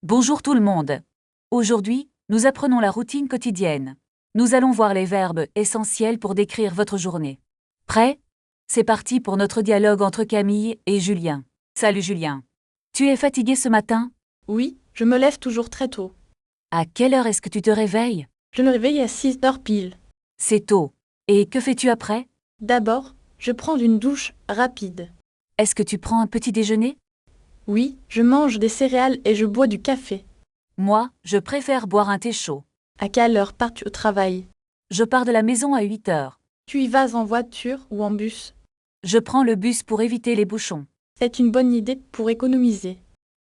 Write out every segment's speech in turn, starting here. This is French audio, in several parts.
Bonjour tout le monde. Aujourd'hui, nous apprenons la routine quotidienne. Nous allons voir les verbes essentiels pour décrire votre journée. Prêt? C'est parti pour notre dialogue entre Camille et Julien. Salut Julien. Tu es fatigué ce matin? Oui, je me lève toujours très tôt. À quelle heure est-ce que tu te réveilles? Je me réveille à 6 heures pile. C'est tôt. Et que fais-tu après? D'abord, je prends une douche rapide. Est-ce que tu prends un petit déjeuner? Oui, je mange des céréales et je bois du café. Moi, je préfère boire un thé chaud. À quelle heure pars-tu au travail? Je pars de la maison à 8 heures. Tu y vas en voiture ou en bus? Je prends le bus pour éviter les bouchons. C'est une bonne idée pour économiser.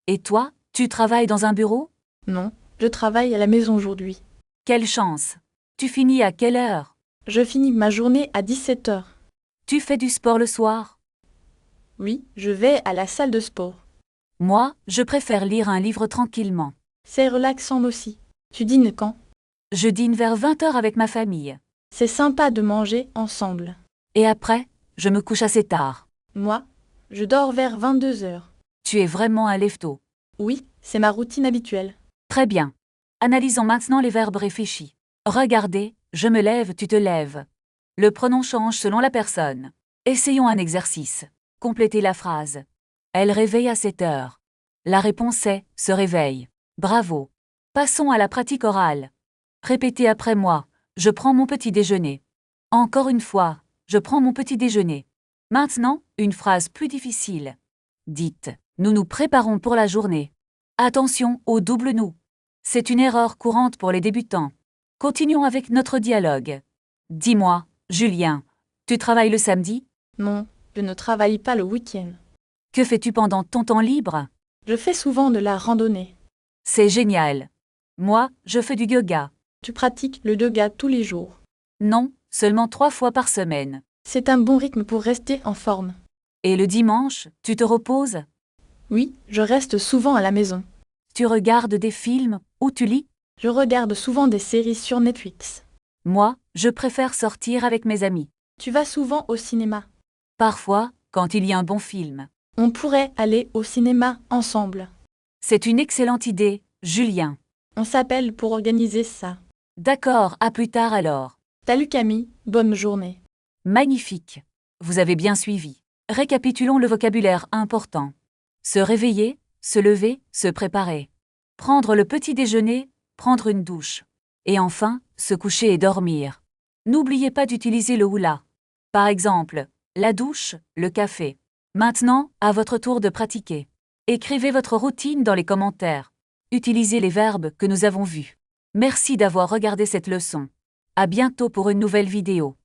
Et toi, tu travailles dans un bureau? Non, je travaille à la maison aujourd'hui. Quelle chance! Tu finis à quelle heure? Je finis ma journée à 17 heures. Tu fais du sport le soir? Oui, je vais à la salle de sport. Moi, je préfère lire un livre tranquillement. C'est relaxant aussi. Tu dînes quand? Je dîne vers 20 heures avec ma famille. C'est sympa de manger ensemble. Et après, je me couche assez tard. Moi, je dors vers 22 heures. Tu es vraiment un lève-tôt. Oui, c'est ma routine habituelle. Très bien. Analysons maintenant les verbes réfléchis. Regardez, je me lève, tu te lèves. Le pronom change selon la personne. Essayons un exercice. Complétez la phrase. Elle réveille à 7 heures. La réponse est se réveille. Bravo. Passons à la pratique orale. Répétez après moi. Je prends mon petit déjeuner. Encore une fois, je prends mon petit déjeuner. Maintenant, une phrase plus difficile. Dites, nous nous préparons pour la journée. Attention au double nous. C'est une erreur courante pour les débutants. Continuons avec notre dialogue. Dis-moi, Julien, tu travailles le samedi? Non, je ne travaille pas le week-end. Que fais-tu pendant ton temps libre? Je fais souvent de la randonnée. C'est génial. Moi, je fais du yoga. Tu pratiques le yoga tous les jours. Non, seulement 3 fois par semaine. C'est un bon rythme pour rester en forme. Et le dimanche, tu te reposes? Oui, je reste souvent à la maison. Tu regardes des films ou tu lis? Je regarde souvent des séries sur Netflix. Moi, je préfère sortir avec mes amis. Tu vas souvent au cinéma. Parfois, quand il y a un bon film. On pourrait aller au cinéma ensemble. C'est une excellente idée, Julien. On s'appelle pour organiser ça. D'accord, à plus tard alors. Salut Camille, bonne journée. Magnifique. Vous avez bien suivi. Récapitulons le vocabulaire important. Se réveiller, se lever, se préparer. Prendre le petit déjeuner, prendre une douche. Et enfin, se coucher et dormir. N'oubliez pas d'utiliser le ou la. Par exemple, la douche, le café. Maintenant, à votre tour de pratiquer. Écrivez votre routine dans les commentaires. Utilisez les verbes que nous avons vus. Merci d'avoir regardé cette leçon. À bientôt pour une nouvelle vidéo.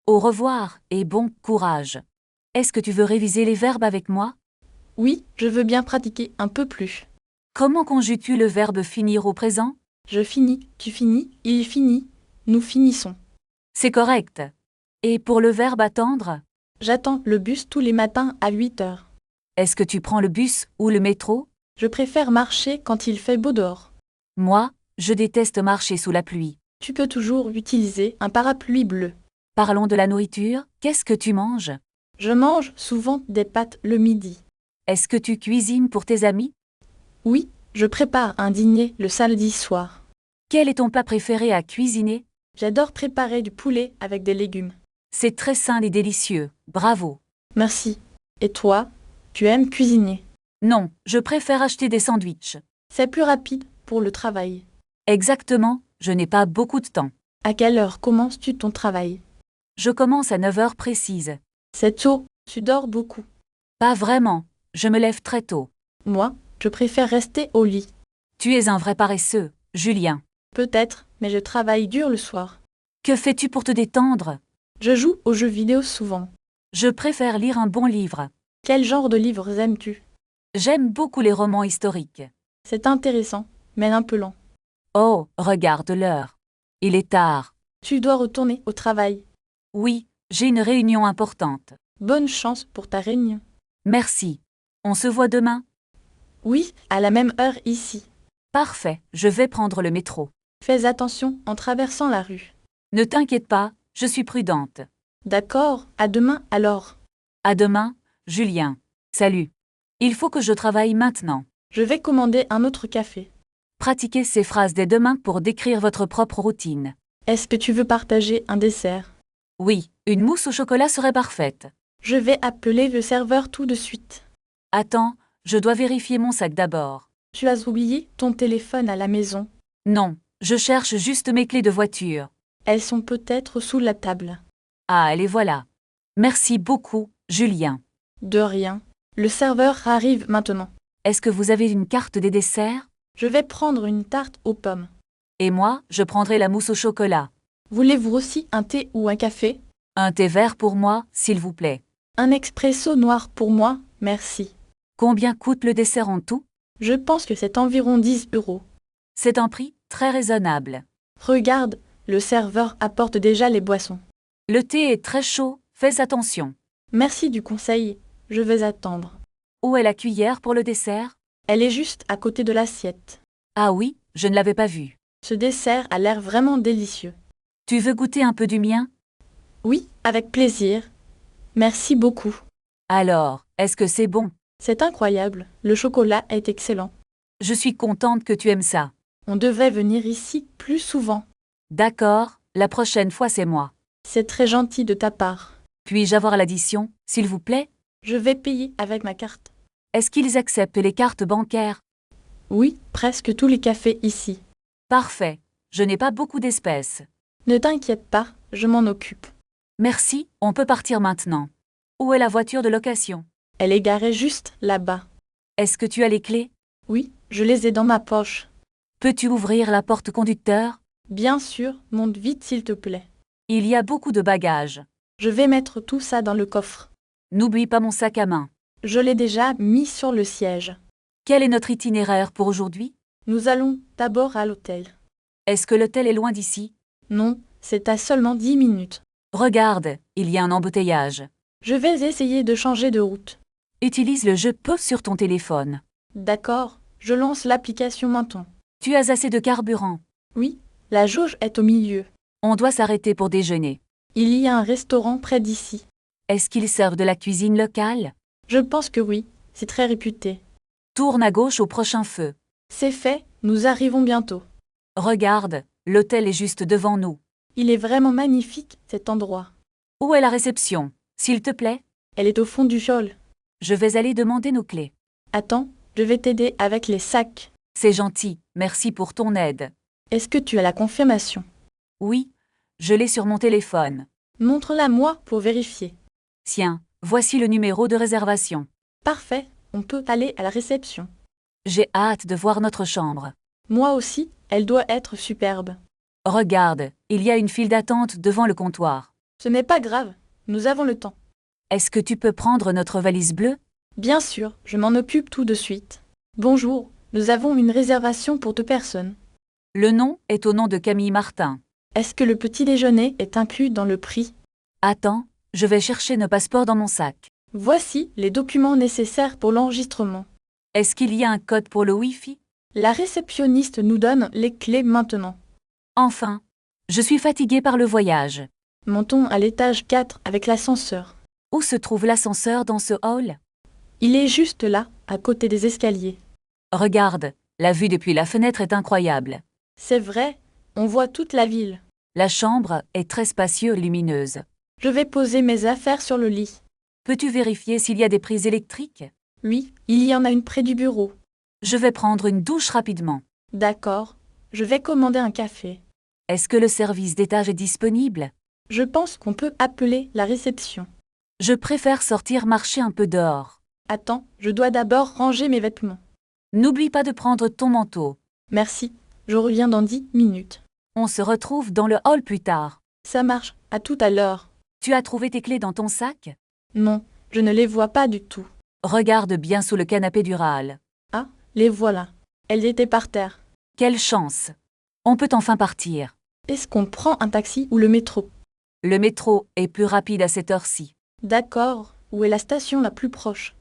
Au revoir et bon courage. Est-ce que tu veux réviser les verbes avec moi? Oui, je veux bien pratiquer un peu plus. Comment conjugues-tu le verbe finir au présent? Je finis, tu finis, il finit, nous finissons. C'est correct. Et pour le verbe attendre? J'attends le bus tous les matins à 8 heures. Est-ce que tu prends le bus ou le métro? Je préfère marcher quand il fait beau dehors. Moi, je déteste marcher sous la pluie. Tu peux toujours utiliser un parapluie bleu. Parlons de la nourriture. Qu'est-ce que tu manges? Je mange souvent des pâtes le midi. Est-ce que tu cuisines pour tes amis? Oui, je prépare un dîner le samedi soir. Quel est ton plat préféré à cuisiner? J'adore préparer du poulet avec des légumes. C'est très sain et délicieux. Bravo. Merci. Et toi, tu aimes cuisiner? Non, je préfère acheter des sandwichs. C'est plus rapide pour le travail. Exactement, je n'ai pas beaucoup de temps. À quelle heure commences-tu ton travail? Je commence à 9 heures précises. C'est tôt, tu dors beaucoup. Pas vraiment, je me lève très tôt. Moi, je préfère rester au lit. Tu es un vrai paresseux, Julien. Peut-être, mais je travaille dur le soir. Que fais-tu pour te détendre? Je joue aux jeux vidéo souvent. Je préfère lire un bon livre. Quel genre de livres aimes-tu? J'aime beaucoup les romans historiques. C'est intéressant, mais un peu lent. Oh, regarde l'heure. Il est tard. Tu dois retourner au travail. Oui, j'ai une réunion importante. Bonne chance pour ta réunion. Merci. On se voit demain? Oui, à la même heure ici. Parfait, je vais prendre le métro. Fais attention en traversant la rue. Ne t'inquiète pas, je suis prudente. D'accord, à demain alors. À demain, Julien. Salut. Il faut que je travaille maintenant. Je vais commander un autre café. Pratiquez ces phrases dès demain pour décrire votre propre routine. Est-ce que tu veux partager un dessert? Oui, une mousse au chocolat serait parfaite. Je vais appeler le serveur tout de suite. Attends, je dois vérifier mon sac d'abord. Tu as oublié ton téléphone à la maison. Non, je cherche juste mes clés de voiture. Elles sont peut-être sous la table. Ah, les voilà. Merci beaucoup, Julien. De rien. Le serveur arrive maintenant. Est-ce que vous avez une carte des desserts? Je vais prendre une tarte aux pommes. Et moi, je prendrai la mousse au chocolat. Voulez-vous aussi un thé ou un café? Un thé vert pour moi, s'il vous plaît. Un expresso noir pour moi, merci. Combien coûte le dessert en tout? Je pense que c'est environ 10 €. C'est un prix très raisonnable. Regarde, le serveur apporte déjà les boissons. Le thé est très chaud, fais attention. Merci du conseil, je vais attendre. Où est la cuillère pour le dessert? Elle est juste à côté de l'assiette. Ah oui, je ne l'avais pas vue. Ce dessert a l'air vraiment délicieux. Tu veux goûter un peu du mien? Oui, avec plaisir. Merci beaucoup. Alors, est-ce que c'est bon? C'est incroyable, le chocolat est excellent. Je suis contente que tu aimes ça. On devrait venir ici plus souvent. D'accord, la prochaine fois c'est moi. C'est très gentil de ta part. Puis-je avoir l'addition, s'il vous plaît? Je vais payer avec ma carte. Est-ce qu'ils acceptent les cartes bancaires? Oui, presque tous les cafés ici. Parfait, je n'ai pas beaucoup d'espèces. Ne t'inquiète pas, je m'en occupe. Merci, on peut partir maintenant. Où est la voiture de location? Elle est garée juste là-bas. Est-ce que tu as les clés? Oui, je les ai dans ma poche. Peux-tu ouvrir la porte conducteur? Bien sûr, monte vite s'il te plaît. Il y a beaucoup de bagages. Je vais mettre tout ça dans le coffre. N'oublie pas mon sac à main. Je l'ai déjà mis sur le siège. Quel est notre itinéraire pour aujourd'hui? Nous allons d'abord à l'hôtel. Est-ce que l'hôtel est loin d'ici? Non, c'est à seulement 10 minutes. Regarde, il y a un embouteillage. Je vais essayer de changer de route. Utilise le jeu Pause sur ton téléphone. D'accord, je lance l'application maintenant. Tu as assez de carburant. Oui, la jauge est au milieu. On doit s'arrêter pour déjeuner. Il y a un restaurant près d'ici. Est-ce qu'ils servent de la cuisine locale? Je pense que oui, c'est très réputé. Tourne à gauche au prochain feu. C'est fait, nous arrivons bientôt. Regarde, l'hôtel est juste devant nous. Il est vraiment magnifique, cet endroit. Où est la réception, s'il te plaît? Elle est au fond du hall. Je vais aller demander nos clés. Attends, je vais t'aider avec les sacs. C'est gentil, merci pour ton aide. Est-ce que tu as la confirmation? Oui, je l'ai sur mon téléphone. Montre-la moi pour vérifier. Tiens, voici le numéro de réservation. Parfait, on peut aller à la réception. J'ai hâte de voir notre chambre. Moi aussi, elle doit être superbe. Regarde, il y a une file d'attente devant le comptoir. Ce n'est pas grave, nous avons le temps. Est-ce que tu peux prendre notre valise bleue? Bien sûr, je m'en occupe tout de suite. Bonjour, nous avons une réservation pour 2 personnes. Le nom est au nom de Camille Martin. Est-ce que le petit déjeuner est inclus dans le prix? Attends, je vais chercher nos passeports dans mon sac. Voici les documents nécessaires pour l'enregistrement. Est-ce qu'il y a un code pour le Wi-Fi? La réceptionniste nous donne les clés maintenant. Enfin, je suis fatiguée par le voyage. Montons à l'étage 4 avec l'ascenseur. Où se trouve l'ascenseur dans ce hall? Il est juste là, à côté des escaliers. Regarde, la vue depuis la fenêtre est incroyable. C'est vrai, on voit toute la ville. La chambre est très spacieuse et lumineuse. Je vais poser mes affaires sur le lit. Peux-tu vérifier s'il y a des prises électriques? Oui, il y en a une près du bureau. Je vais prendre une douche rapidement. D'accord, je vais commander un café. Est-ce que le service d'étage est disponible? Je pense qu'on peut appeler la réception. Je préfère sortir marcher un peu dehors. Attends, je dois d'abord ranger mes vêtements. N'oublie pas de prendre ton manteau. Merci, je reviens dans 10 minutes. On se retrouve dans le hall plus tard. Ça marche, à tout à l'heure. Tu as trouvé tes clés dans ton sac? Non, je ne les vois pas du tout. Regarde bien sous le canapé du râle. Ah, les voilà. Elles étaient par terre. Quelle chance! On peut enfin partir. Est-ce qu'on prend un taxi ou le métro? Le métro est plus rapide à cette heure-ci. D'accord, où est la station la plus proche?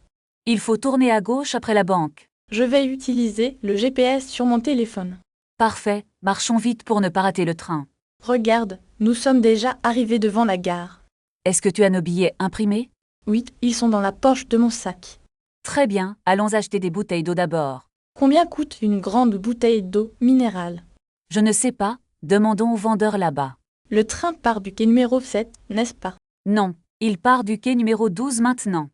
Il faut tourner à gauche après la banque. Je vais utiliser le GPS sur mon téléphone. Parfait, marchons vite pour ne pas rater le train. Regarde, nous sommes déjà arrivés devant la gare. Est-ce que tu as nos billets imprimés? Oui, ils sont dans la poche de mon sac. Très bien, allons acheter des bouteilles d'eau d'abord. Combien coûte une grande bouteille d'eau minérale? Je ne sais pas, demandons au vendeur là-bas. Le train part du quai numéro 7, n'est-ce pas? Non, il part du quai numéro 12 maintenant.